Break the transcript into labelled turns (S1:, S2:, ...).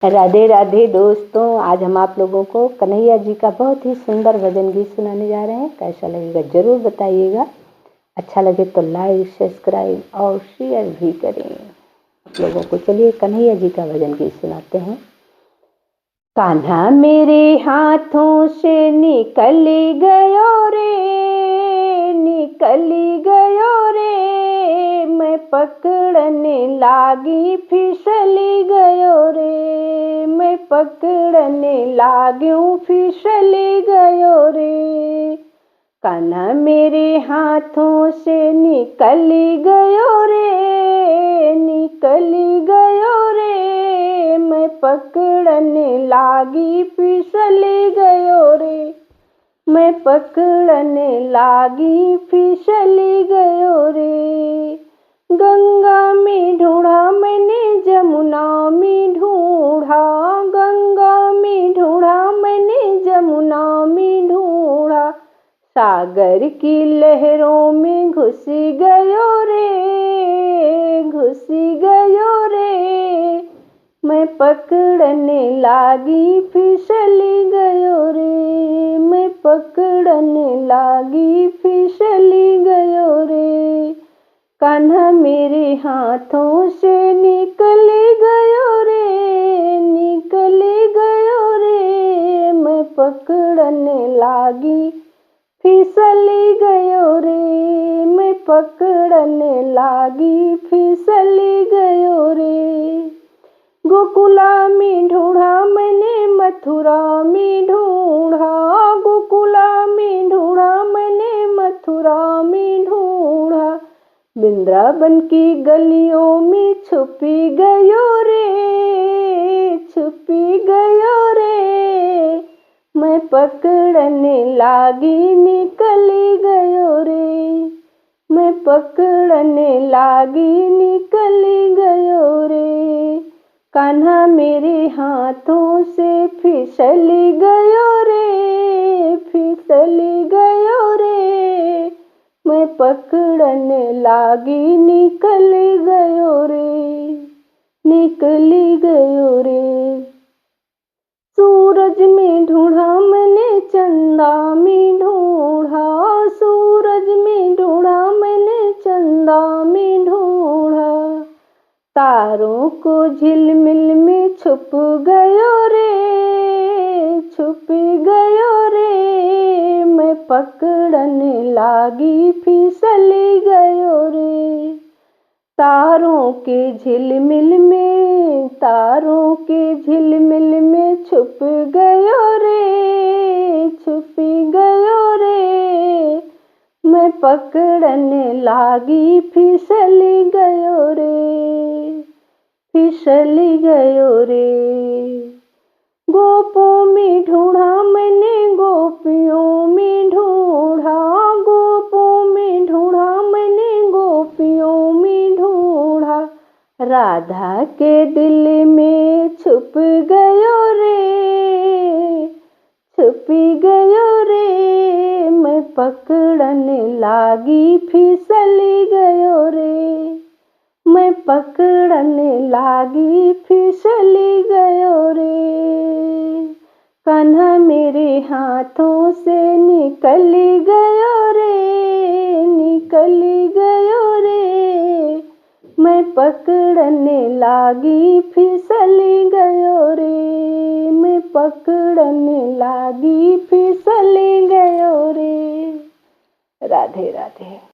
S1: राधे राधे दोस्तों, आज हम आप लोगों को कन्हैया जी का बहुत ही सुंदर भजन गीत सुनाने जा रहे हैं। कैसा लगेगा जरूर बताइएगा। अच्छा लगे तो लाइक, सब्सक्राइब और शेयर भी करें आप लोगों को। चलिए कन्हैया जी का भजन गीत सुनाते हैं। कान्हा मेरे हाथों से निकल गयो रे, निकल गयो रे, मैं पकड़ने लागी फिसली गयो रे, मैं पकड़ने लाग्यूं फिसली गयो रे। कान्हा मेरे हाथों से निकल गयो रे, निकल गयो रे, मैं पकड़ने लागी फिसली गयो रे, मैं पकड़ने लागी फिसली गयो रे। गंगा में ढूंढा मैंने, जमुना में ढूंढा, गंगा में ढूंढा मैंने, जमुना में ढूंढा, सागर की लहरों में घुस गयो रे, घुस गयो रे, मैं पकड़ने लागी फिसली गयो रे, मैं पकड़ने लागी फिसली गयो रे। कान्हा मेरे हाथों से निकल गयो रे, निकल गयो रे, मैं पकड़ने लागी फिसली गयो रे, मैं पकड़ने लागी फिसली गयो रे। गोकुला में ढूंढा मैंने, मथुरा में ढूंढा, गोकुला में ढूंढा मैंने, मथुरा में ढूंढा, वृंदावन की गलियों में छुपी गयो रे, छुपी गयो रे, मैं पकड़ने लागी निकली गयो रे, मैं पकड़ने लागी निकली गयो रे। कान्हा मेरे हाथों से फिसली गयो रे, फिसली गयो रे, मैं पकड़ने लागी निकली गयो रे, निकली गयो रे। सूरज में ढूंढा मैंने, चंदा में ढूंढा, सूरज में ढूंढा मैंने, चंदा में ढूंढा, तारों को झिलमिल में छुप गयो रे, छुप गयो रे, मैं पकड़ने लागी फिसली गयो रे। तारों के झिलमिल में, तारों के झिलमिल में छुप गयो रे, छुप गयो रे, मैं पकड़ने लागी फिसली गयो रे, फिसली गयो रे। गोपों में ढूंढा मैंने, गोपियों में ढूंढा, गोपों में ढूंढा मैंने, गोपियों में ढूंढा, राधा के दिल में छुप गयो रे, छुप गयो रे, मैं पकड़ने लागी फिसली गयो रे, मैं पकड़ने लागी फिसली गयो रे। कान्हा मेरे हाथों से निकल गयो रे, निकल गयो रे, मैं पकड़ने लागी फिसली गयो रे, मैं पकड़ने लागी फिसली गयो रे। राधे राधे।